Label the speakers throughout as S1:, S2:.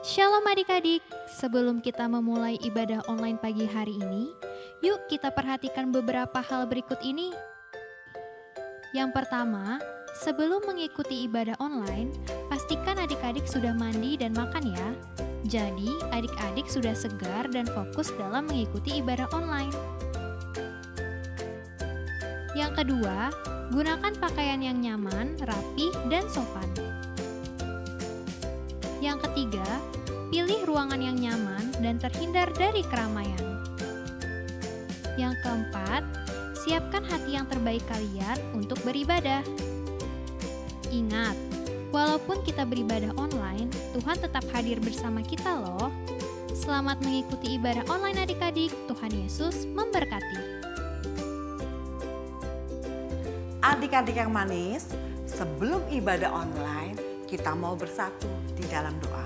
S1: Shalom adik-adik, sebelum kita memulai ibadah online pagi hari ini, yuk kita perhatikan beberapa hal berikut ini. Yang pertama, sebelum mengikuti ibadah online, pastikan adik-adik sudah mandi dan makan ya. Jadi, adik-adik sudah segar dan fokus dalam mengikuti ibadah online. Yang kedua, gunakan pakaian yang nyaman, rapi, dan sopan. Yang ketiga, pilih ruangan yang nyaman dan terhindar dari keramaian. Yang keempat, siapkan hati yang terbaik kalian untuk beribadah. Ingat, walaupun kita beribadah online, Tuhan tetap hadir bersama kita loh. Selamat mengikuti ibadah online adik-adik, Tuhan Yesus memberkati.
S2: Adik-adik yang manis, sebelum ibadah online, kita mau bersatu di dalam doa.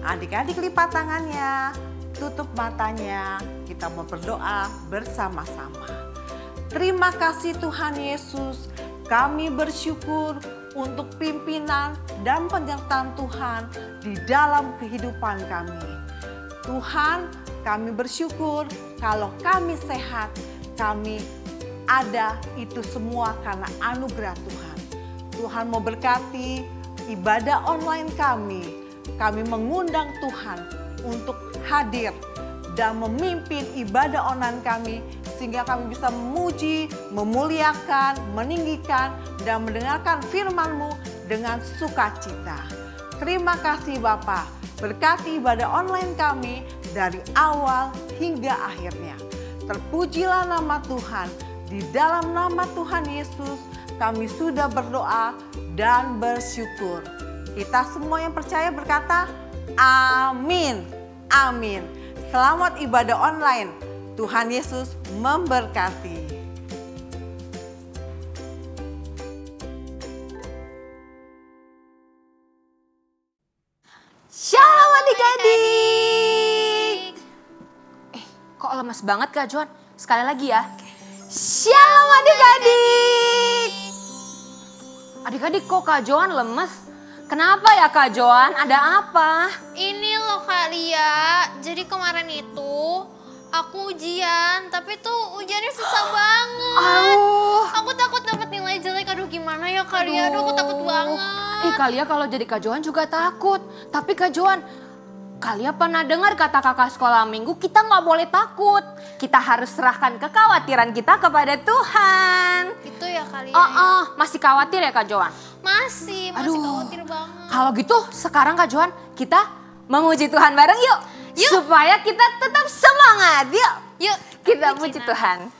S2: Adik-adik lipat tangannya, tutup matanya, kita mau berdoa bersama-sama. Terima kasih Tuhan Yesus, kami bersyukur untuk pimpinan dan penyertaan Tuhan di dalam kehidupan kami. Tuhan, kami bersyukur kalau kami sehat, kami ada itu semua karena anugerah Tuhan. Tuhan mau berkati ibadah online kami. Kami mengundang Tuhan untuk hadir dan memimpin ibadah online kami sehingga kami bisa memuji, memuliakan, meninggikan, dan mendengarkan firman-Mu dengan sukacita. Terima kasih Bapa, berkati ibadah online kami dari awal hingga akhirnya. Terpujilah nama Tuhan, di dalam nama Tuhan Yesus kami sudah berdoa dan bersyukur. Kita semua yang percaya berkata, amin, amin. Selamat ibadah online. Tuhan Yesus memberkati.
S3: Shalom adik-adik. Kok lemas banget Kak Joan? Sekali lagi ya. Shalom adik-adik. Adik-adik kok Kak Joan lemes? Kenapa ya Kak Joan? Ada apa?
S4: Ini loh Kak Lia, jadi kemarin itu aku ujian, tapi tuh ujiannya susah banget. Aku takut dapat nilai jelek, aduh gimana ya Kak Lia, aduh aku takut banget.
S3: Kak Lia kalau jadi Kak Joan juga takut. Tapi Kak Joan, Kak Lia pernah dengar kata kakak sekolah minggu, kita nggak boleh takut. Kita harus serahkan kekhawatiran kita kepada Tuhan.
S4: Itu ya Kak Lia.
S3: Masih khawatir ya Kak Joan?
S4: Masih khawatir banget.
S3: Kalau gitu sekarang Kak Joan kita memuji Tuhan bareng yuk. Supaya kita tetap semangat yuk.
S4: Yuk
S3: kita puji Tuhan.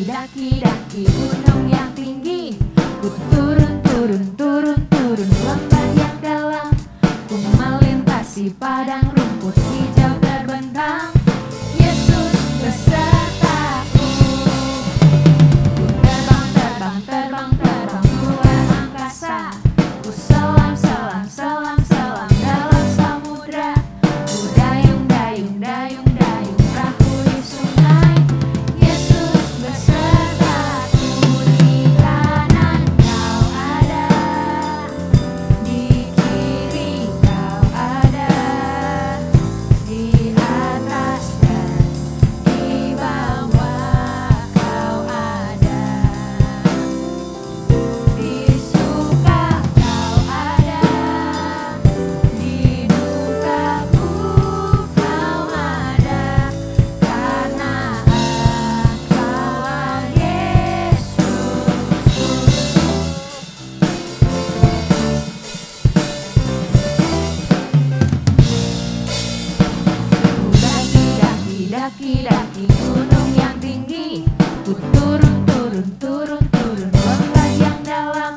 S5: Daki-daki gunung yang tinggi, ku turun lembah yang dalam, ku melintasi padang rumput hijau terbentang. Yesus besertaku, ku terbang luar angkasa, ku selam dalam samudra, ku dayung mendaki-daki gunung yang tinggi. Ku turun, turun, turun, turun lembah yang dalam.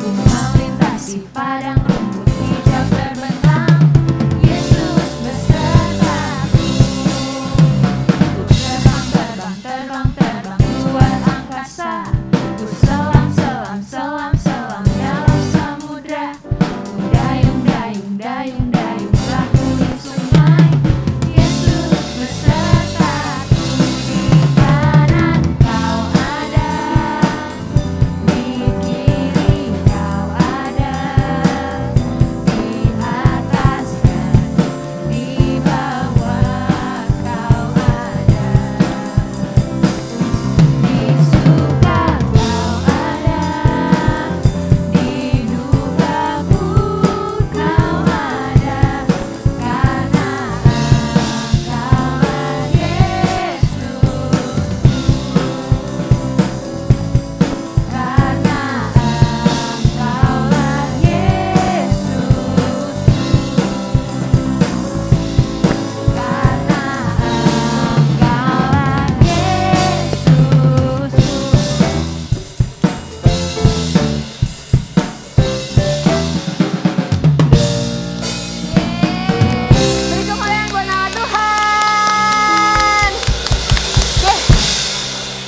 S5: Ku melintasi padang rumput hijau terbentang. Yesus besertaku. Ku terbang, terbang, terbang, terbang luar angkasa. Ku selam, selam, selam, selam dalam samudra. Ku dayung, dayung, dayung, dayung lakui sungai. Yesus besertaku. Di kanan kau ada, di kiri kau ada, di atas dan di bawah kau ada, di suka kau ada, di duka pun kau ada, karena Engkaulah Yesus, karena Engkaulah Yesus, karena
S3: Beri kemuliaan buat nama Tuhan. Oke.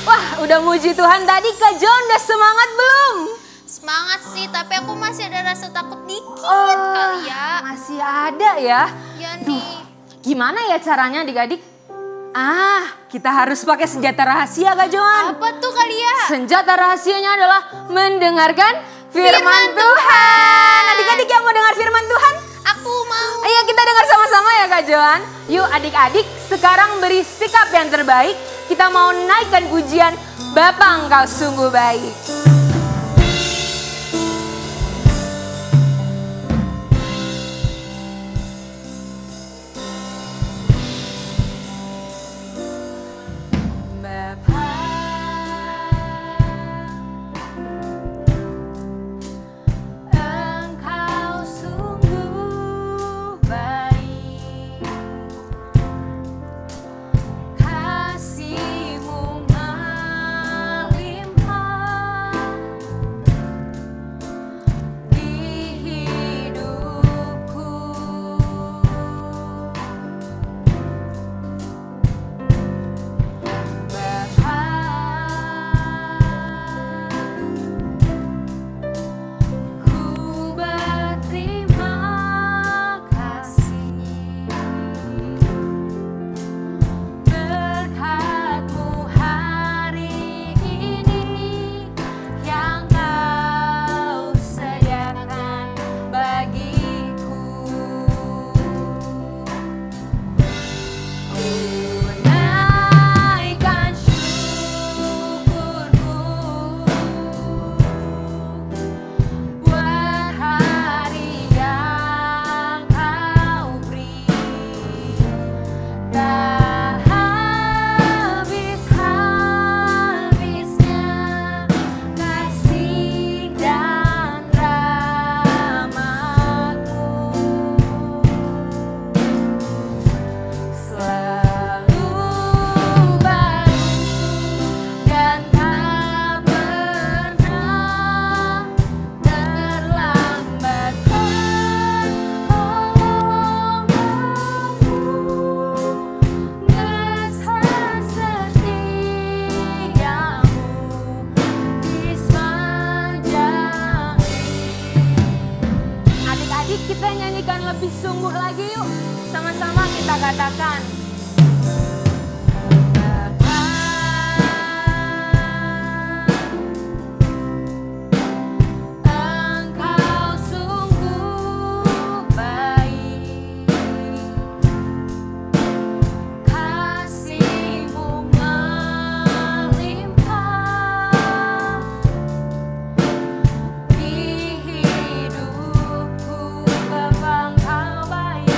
S3: Wah, udah muji Tuhan tadi. Kak John udah semangat belum?
S4: Semangat sih, tapi aku masih ada rasa takut dikit kali ya.
S3: Masih ada ya.
S4: Ya nih.
S3: Gimana ya caranya adik-adik? Kita harus pakai senjata rahasia Kak John.
S4: Apa tuh kali ya?
S3: Senjata rahasianya adalah mendengarkan firman Tuhan. Adik-adik yang mau dengar firman Tuhan?
S4: Aku mau.
S3: Ayo kita dengar sama-sama ya Kak Johan. Yuk adik-adik sekarang beri sikap yang terbaik. Kita mau naikkan pujian Bapa Engkau sungguh baik. Bapa,
S5: Engkau sungguh baik, kasih-Mu melimpah di hidupku. Bapa, ku berterima kasih berkat-Mu hari ini yang Kau sediakan bagiku. Ku naikkan syukurku buat hari yang Kau beri. Tak habis-habisnya kasih dan rahmat-Mu, selalu baru dan tak pernah terlambat. Besar setiamu di sepanjang hidup.
S3: Adik-adik kita nyanyikan lebih sungguh lagi yuk. Sama-sama kita katakan.
S5: Bapa, Engkau sungguh baik, kasih-Mu melimpah di hidupku. Bapa, Engkau baik,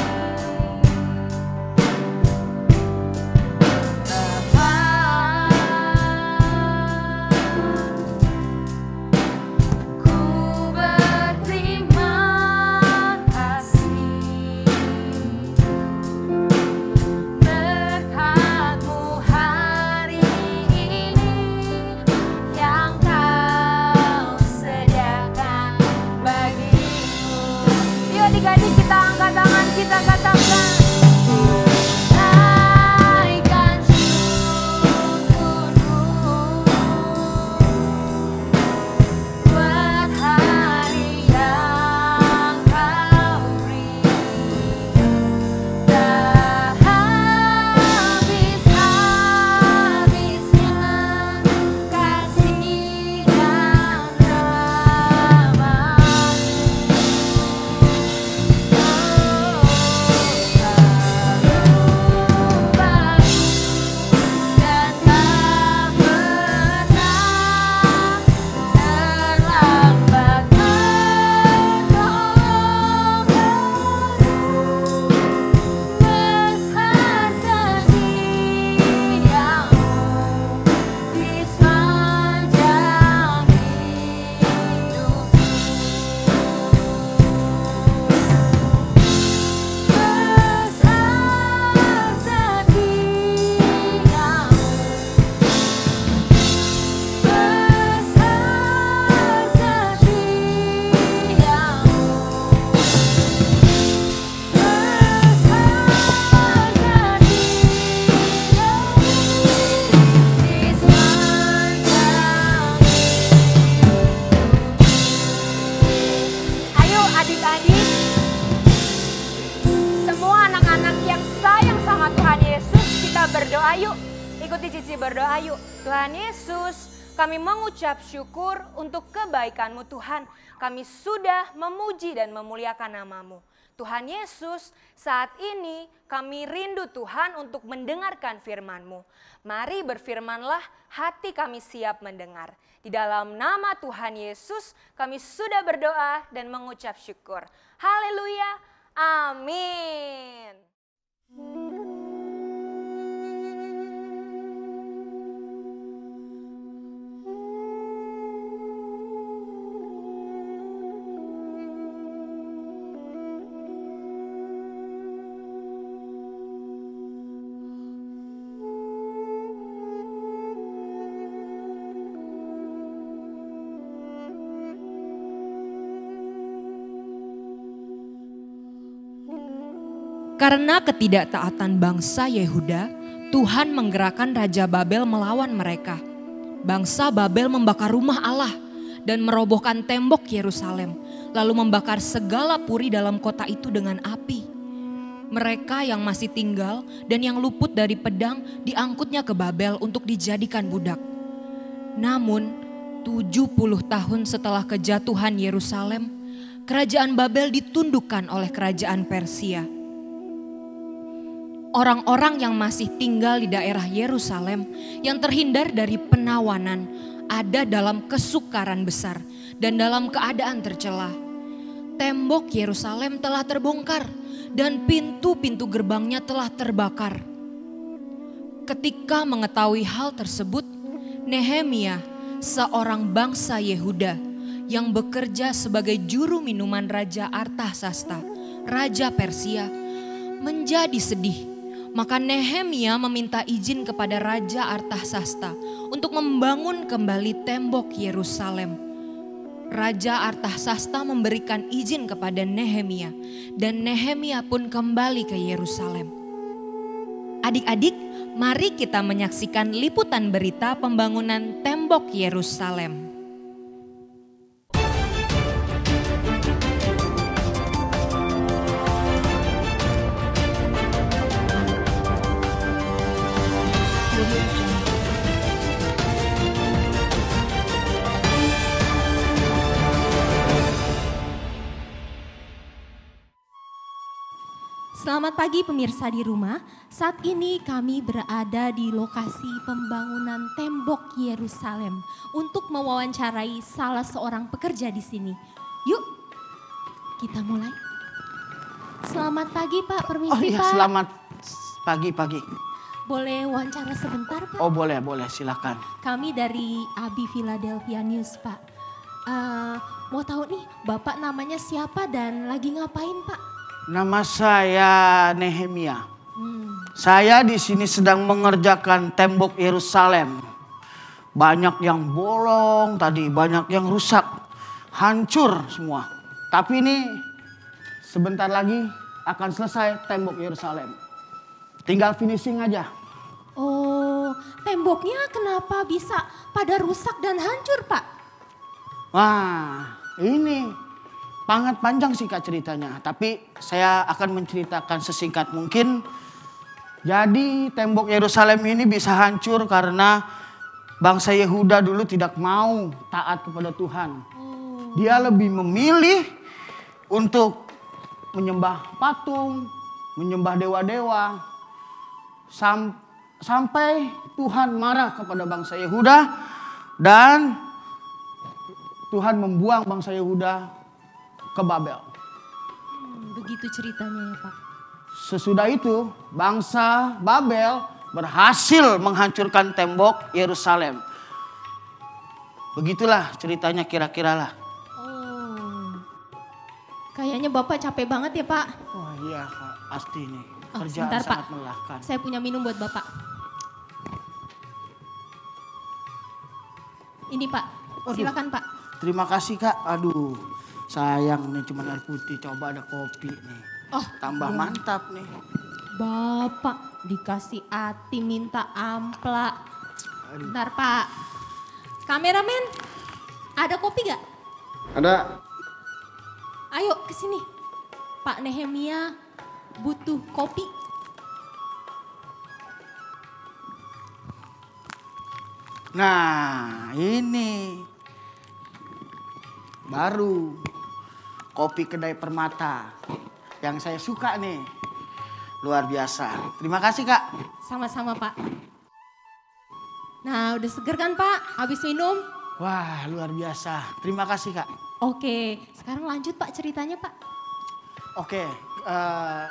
S3: berdoa yuk. Ikuti Cici berdoa yuk. Tuhan Yesus, kami mengucap syukur untuk kebaikan-Mu Tuhan. Kami sudah memuji dan memuliakan nama-Mu. Tuhan Yesus, saat ini kami rindu Tuhan untuk mendengarkan firman-Mu. Mari berfirmanlah, hati kami siap mendengar. Di dalam nama Tuhan Yesus kami sudah berdoa dan mengucap syukur. Haleluya, amin.
S6: Karena ketidaktaatan bangsa Yehuda, Tuhan menggerakkan Raja Babel melawan mereka. Bangsa Babel membakar rumah Allah dan merobohkan tembok Yerusalem, lalu membakar segala puri dalam kota itu dengan api. Mereka yang masih tinggal dan yang luput dari pedang diangkutnya ke Babel untuk dijadikan budak. Namun 70 tahun setelah kejatuhan Yerusalem, kerajaan Babel ditundukkan oleh kerajaan Persia. Orang-orang yang masih tinggal di daerah Yerusalem yang terhindar dari penawanan ada dalam kesukaran besar dan dalam keadaan tercela. Tembok Yerusalem telah terbongkar dan pintu-pintu gerbangnya telah terbakar. Ketika mengetahui hal tersebut, Nehemia, seorang bangsa Yehuda yang bekerja sebagai juru minuman Raja Artasasta, Raja Persia, menjadi sedih. Maka Nehemia meminta izin kepada Raja Artasasta untuk membangun kembali tembok Yerusalem. Raja Artasasta memberikan izin kepada Nehemia dan Nehemia pun kembali ke Yerusalem. Adik-adik, mari kita menyaksikan liputan berita pembangunan tembok Yerusalem.
S7: Selamat pagi pemirsa di rumah. Saat ini kami berada di lokasi pembangunan tembok Yerusalem untuk mewawancarai salah seorang pekerja di sini. Yuk, kita mulai. Selamat pagi Pak, permisi
S8: Oh iya,
S7: Pak.
S8: selamat pagi.
S7: Boleh wawancara sebentar Pak?
S8: Oh boleh, silakan.
S7: Kami dari Abi Philadelphia News Pak. Mau tahu nih Bapak namanya siapa dan lagi ngapain Pak?
S8: Nama saya Nehemia. Saya di sini sedang mengerjakan tembok Yerusalem. Banyak yang bolong tadi, banyak yang rusak, hancur semua. Tapi ini sebentar lagi akan selesai tembok Yerusalem. Tinggal finishing aja.
S7: Oh, temboknya kenapa bisa pada rusak dan hancur Pak?
S8: Wah, ini sangat panjang sih Kak ceritanya. Tapi saya akan menceritakan sesingkat mungkin. Jadi tembok Yerusalem ini bisa hancur karena bangsa Yehuda dulu tidak mau taat kepada Tuhan. Dia lebih memilih untuk menyembah patung, menyembah dewa-dewa. Sampai Tuhan marah kepada bangsa Yehuda dan Tuhan membuang bangsa Yehuda ke Babel.
S7: Begitu ceritanya ya Pak.
S8: Sesudah itu bangsa Babel berhasil menghancurkan tembok Yerusalem. Begitulah ceritanya kira-kira lah.
S7: Oh, kayaknya Bapak capek banget ya Pak.
S8: Wah iya Kak, pasti nih.
S7: Oh,
S8: Kerjaan
S7: sebentar,
S8: sangat
S7: Pak.
S8: melelahkan.
S7: Saya punya minum buat Bapak. Ini Pak,
S8: Waduh.
S7: silakan Pak.
S8: Terima kasih Kak. Aduh, sayang nih cuma air putih. Coba ada kopi nih.
S7: Oh,
S8: Tambah mantap nih.
S7: Bapak dikasih hati minta ampla.
S8: Aduh.
S7: Bentar Pak. Kameramen, ada kopi gak?
S8: Ada.
S7: Ayo ke sini. Pak Nehemia butuh kopi.
S8: Nah, ini baru kopi kedai Permata yang saya suka nih. Luar biasa. Terima kasih, Kak.
S7: Sama-sama Pak. Nah udah seger kan Pak habis minum?
S8: Wah, luar biasa. Terima kasih, Kak.
S7: Oke, sekarang lanjut Pak ceritanya Pak.
S8: Oke,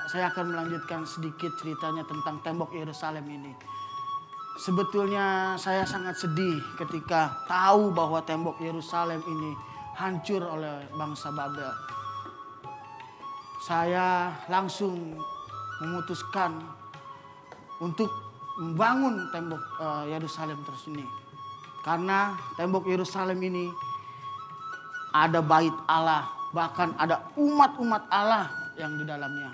S8: saya akan melanjutkan sedikit ceritanya tentang tembok Yerusalem ini. Sebetulnya saya sangat sedih ketika tahu bahwa tembok Yerusalem ini hancur oleh bangsa Babel. Saya langsung memutuskan untuk membangun tembok Yerusalem tersebut. Karena tembok Yerusalem ini ada bait Allah, bahkan ada umat-umat Allah yang di dalamnya.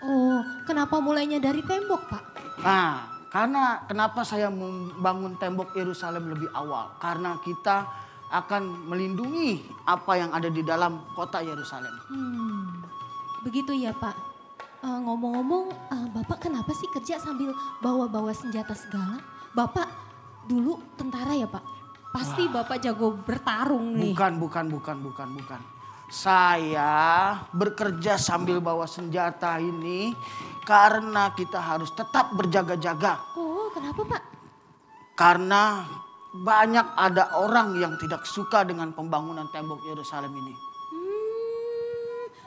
S7: Oh, kenapa mulainya dari tembok Pak?
S8: Nah, karena kenapa saya membangun tembok Yerusalem lebih awal? Karena kita akan melindungi apa yang ada di dalam kota Yerusalem.
S7: Begitu ya Pak. Ngomong-ngomong, Bapak kenapa sih kerja sambil bawa-bawa senjata segala? Bapak dulu tentara ya Pak? Pasti Bapak jago bertarung nih.
S8: Bukan. Saya bekerja sambil bawa senjata ini karena kita harus tetap berjaga-jaga.
S7: Oh, kenapa Pak?
S8: Karena banyak ada orang yang tidak suka dengan pembangunan tembok Yerusalem ini.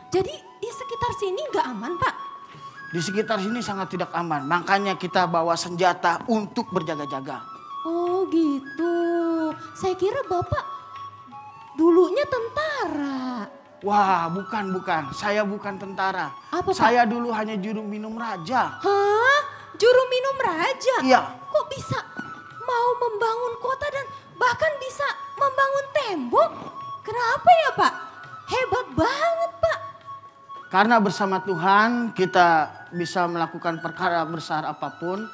S7: Jadi di sekitar sini nggak aman Pak?
S8: Di sekitar sini sangat tidak aman. Makanya kita bawa senjata untuk berjaga-jaga.
S7: Oh gitu. Saya kira Bapak dulunya tentara.
S8: Wah, bukan. Saya bukan tentara.
S7: Apa, Pak?
S8: Saya dulu hanya juru minum raja.
S7: Hah? Juru minum raja?
S8: Iya.
S7: Kok bisa mau membangun kota dan bahkan bisa membangun tembok? Kenapa ya Pak? Hebat banget Pak.
S8: Karena bersama Tuhan kita bisa melakukan perkara besar apapun.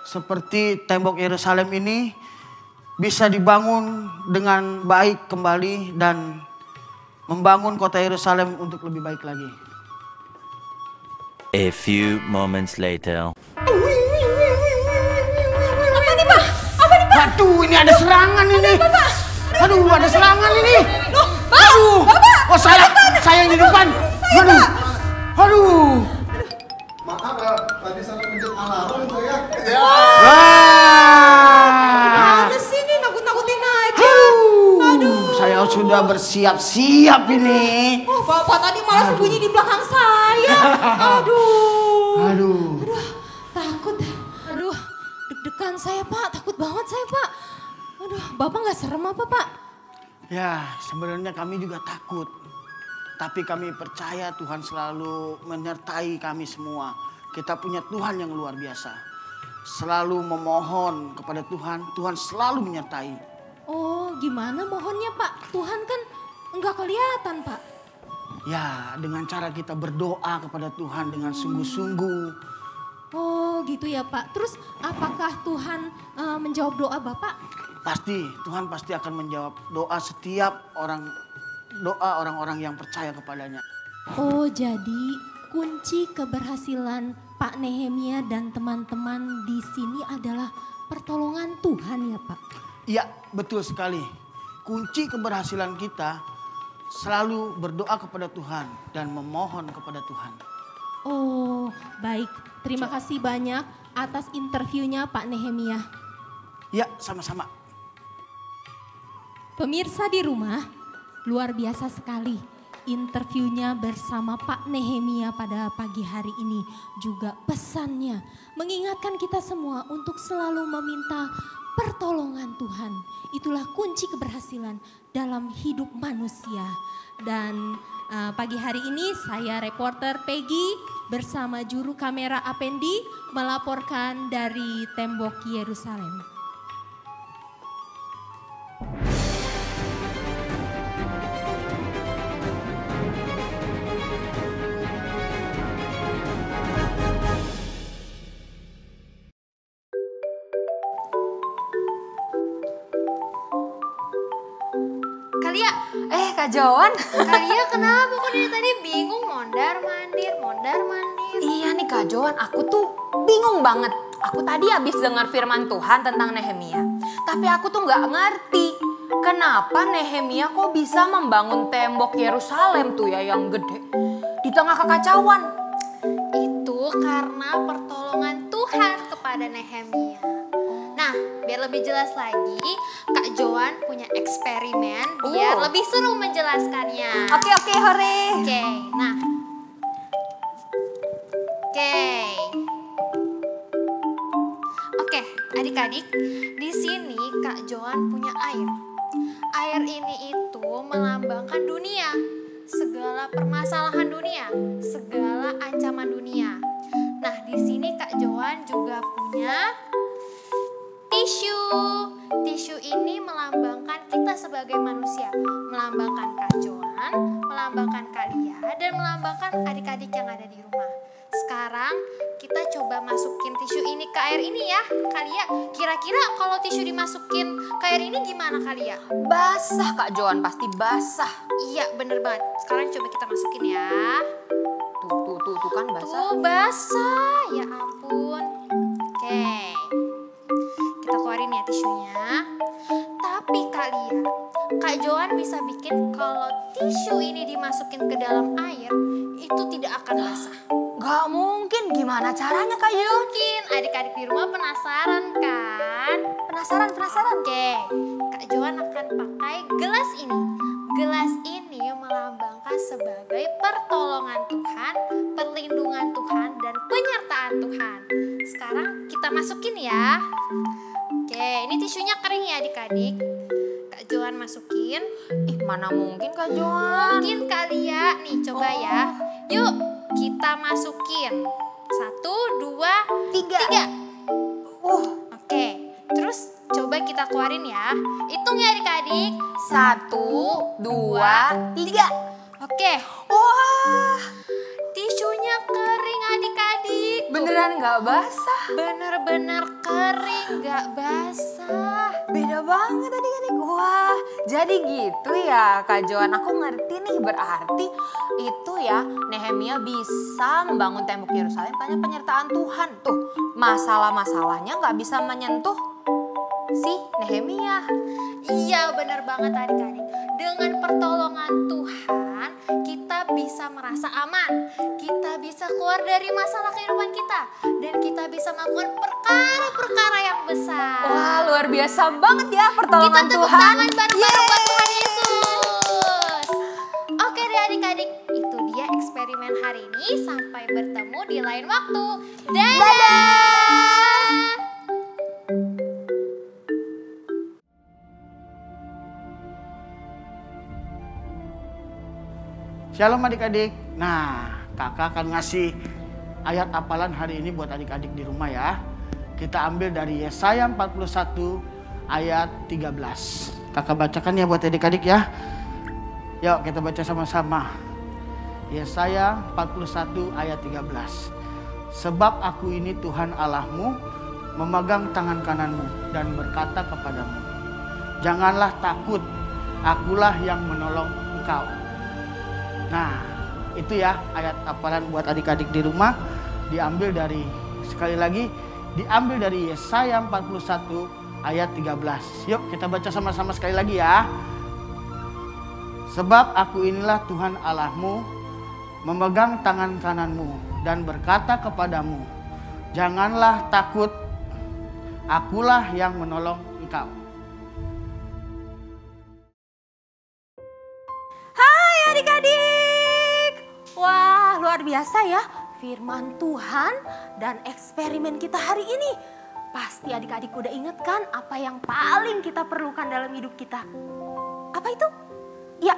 S8: Seperti tembok Yerusalem ini bisa dibangun dengan baik kembali dan membangun kota Yerusalem untuk lebih baik lagi.
S9: A few moments later.
S7: Apa nih Pak?
S8: Aduh, ini ada serangan ini. Aduh, ada serangan ini.
S7: Loh, Pak,
S8: Aduh.
S7: Bapak.
S8: Oh, saya yang di depan. Aduh.
S10: Maaf ya, tadi saya pencet alarm tuh ya.
S7: Ada sini nakut-nakutin aja.
S8: Saya sudah bersiap-siap ini.
S7: Oh, Bapak tadi malah sembunyi di belakang saya. Aduh, takut. Aduh, deg-degan saya Pak, takut banget saya Pak. Aduh, Bapak nggak serem apa Pak?
S8: Ya, sebenarnya kami juga takut. Tapi kami percaya Tuhan selalu menyertai kami semua. Kita punya Tuhan yang luar biasa. Selalu memohon kepada Tuhan, Tuhan selalu menyertai.
S7: Oh, gimana mohonnya Pak? Tuhan kan nggak kelihatan Pak.
S8: Ya, dengan cara kita berdoa kepada Tuhan dengan sungguh-sungguh.
S7: Oh, gitu ya Pak. Terus apakah Tuhan menjawab doa Bapak?
S8: Pasti, Tuhan pasti akan menjawab doa setiap orang-orang yang percaya kepadanya.
S7: Oh, jadi kunci keberhasilan Pak Nehemia dan teman-teman di sini adalah pertolongan Tuhan ya Pak?
S8: Iya, betul sekali. Kunci keberhasilan kita selalu berdoa kepada Tuhan dan memohon kepada Tuhan.
S7: Oh, baik. Terima kasih banyak atas interviewnya Pak Nehemia.
S8: Ya, sama-sama.
S7: Pemirsa di rumah, luar biasa sekali interviewnya bersama Pak Nehemia pada pagi hari ini. Juga pesannya mengingatkan kita semua untuk selalu meminta pertolongan Tuhan. Itulah kunci keberhasilan dalam hidup manusia. Dan pagi hari ini saya reporter Peggy bersama juru kamera Apendi melaporkan dari tembok Yerusalem.
S4: Kalia,
S3: Kak Joan.
S4: Kalia kenapa kok dari tadi bingung mondar-mandir.
S3: Iya nih Kak Joan, aku tuh bingung banget. Aku tadi habis dengar firman Tuhan tentang Nehemia. Tapi aku tuh nggak ngerti. Kenapa Nehemia kok bisa membangun tembok Yerusalem tuh ya yang gede di tengah kekacauan?
S4: Itu karena pertolongan Tuhan kepada Nehemia. Nah, biar lebih jelas lagi, Kak Joan punya eksperimen biar lebih seru menjelaskannya.
S3: Oke, hore.
S4: Oke, nah. Oke, adik-adik, di sini Kak Joan punya air. Air ini itu melambangkan dunia, segala permasalahan dunia, segala ancaman dunia. Nah, di sini Kak Joan juga punya tisu. Tisu ini melambangkan kita sebagai manusia, melambangkan Kak Joan, melambangkan Kalia, dan melambangkan adik-adik yang ada di rumah. Sekarang kita coba masukin tisu ini ke air ini ya, Kalia. Kira-kira kalau tisu dimasukin ke air ini gimana, Kalia?
S3: Basah Kak Joan, pasti basah.
S4: Iya, bener banget. Sekarang coba kita masukin ya.
S3: Tuh kan basah.
S4: Tuh basah, ya ampun. Oke, kita keluarin ya tisunya. Tapi Kalia, Kak Joan bisa bikin kalau tisu ini dimasukin ke dalam air, itu tidak akan basah.
S3: Gak mungkin, gimana caranya Kak Joan?
S4: Mungkin adik-adik di rumah penasaran kan?
S3: Penasaran.
S4: Oke, Kak Joan akan pakai gelas ini. Gelas ini melambangkan sebagai pertolongan Tuhan, perlindungan Tuhan, dan penyertaan Tuhan. Sekarang kita masukin ya. Oke, ini tisunya kering ya adik-adik. Kak Joan masukin.
S3: Ih, mana mungkin Kak Joan?
S4: Mungkin kali ya. Nih coba ya. Yuk kita masukin. 1, 2, 3. Oke, terus coba kita keluarin ya. Hitung ya adik-adik.
S3: 1, 2, 3.
S4: Oke.
S3: Wah,
S4: Tisunya kering adik-adik.
S3: beneran gak basah.
S4: Bener-bener kering, gak basah.
S3: Beda banget adik-adik. Wah, jadi gitu ya Kak Joan. Aku ngerti nih, berarti itu ya Nehemia bisa membangun tembok Yerusalem tanya penyertaan Tuhan. Tuh, masalah-masalahnya gak bisa menyentuh si Nehemia.
S4: Iya bener banget adik-adik. Dengan pertolongan Tuhan kita bisa merasa aman. Kita bisa keluar dari masalah kehidupan kita. Dan kita bisa melakukan perkara-perkara yang besar.
S3: Wah, luar biasa banget ya pertolongan
S4: Kita tepuk
S3: Tuhan.
S4: tangan bareng-bareng buat Tuhan Yesus. Oke deh adik-adik, itu dia eksperimen hari ini. Sampai bertemu di lain waktu. Dadah!
S8: Shalom adik-adik. Nah, kakak akan ngasih ayat hafalan hari ini buat adik-adik di rumah ya. Kita ambil dari Yesaya 41 ayat 13. Kakak bacakan ya buat adik-adik ya. Yuk kita baca sama-sama. Yesaya 41 ayat 13. Sebab aku ini Tuhan Allahmu, memegang tangan kananmu dan berkata kepadamu, janganlah takut, akulah yang menolong engkau. Nah, itu ya ayat hafalan buat adik-adik di rumah. Diambil dari, sekali lagi, diambil dari Yesaya 41 ayat 13. Yuk kita baca sama-sama sekali lagi ya. Sebab aku inilah Tuhan Allahmu, memegang tangan kananmu dan berkata kepadamu, janganlah takut, akulah yang menolong engkau.
S7: Hai adik-adik. Wah, luar biasa ya firman Tuhan dan eksperimen kita hari ini. Pasti adik-adik udah inget kan apa yang paling kita perlukan dalam hidup kita? Apa itu? Ya,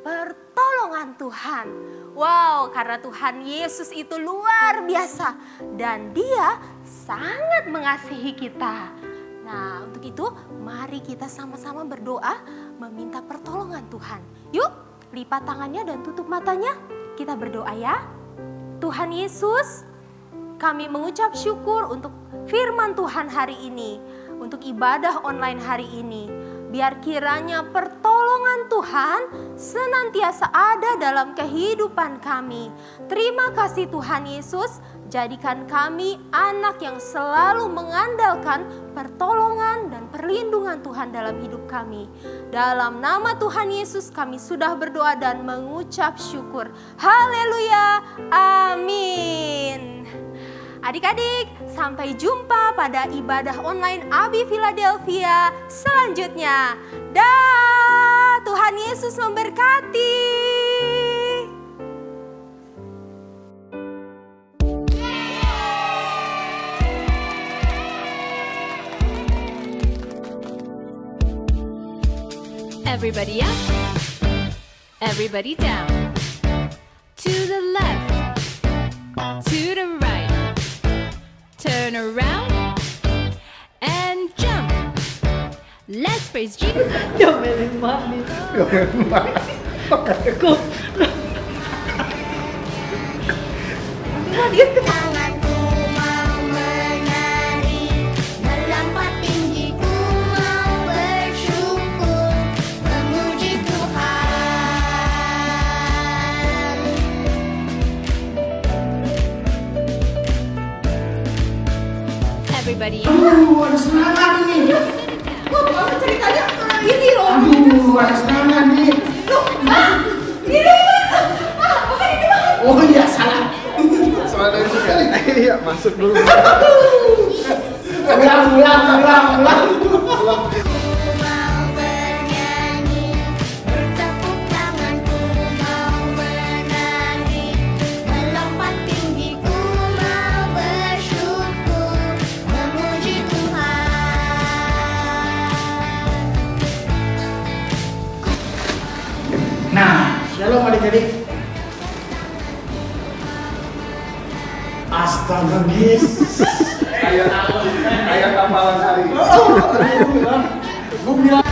S7: pertolongan Tuhan. Wow, karena Tuhan Yesus itu luar biasa dan Dia sangat mengasihi kita. Nah, untuk itu mari kita sama-sama berdoa meminta pertolongan Tuhan. Yuk, lipat tangannya dan tutup matanya. Kita berdoa ya. Tuhan Yesus, kami mengucap syukur untuk firman Tuhan hari ini, untuk ibadah online hari ini. Biar kiranya pertolongan Tuhan senantiasa ada dalam kehidupan kami. Terima kasih Tuhan Yesus. Jadikan kami anak yang selalu mengandalkan pertolongan dan perlindungan Tuhan dalam hidup kami. Dalam nama Tuhan Yesus kami sudah berdoa dan mengucap syukur. Haleluya, amin. Adik-adik, sampai jumpa pada ibadah online Abi Philadelphia selanjutnya. Dah, Tuhan Yesus memberkati.
S5: Everybody up, everybody down, to the left, to the right, turn around and jump. Let's praise Jesus.
S11: Tanganku mau menari, melompat tinggi ku mau bersyukur, memuji Tuhan.
S5: Everybody
S8: Ada serangan ini.
S2: Apa ceritanya? Ini loh.
S8: Ada serangan nih.
S2: Ini.
S8: Oh iya, salah.
S10: Salah dari sekali. Iya, masuk dulu.
S8: Ulang.
S11: Ku mau bernyanyi, bertepuk tanganku mau menari, melompat tinggi ku mau bersyukur, memuji Tuhan.
S8: Nah, shalom adik-adik. Astaga, guys.
S10: Kayak kapalan hari.
S8: Gue bilang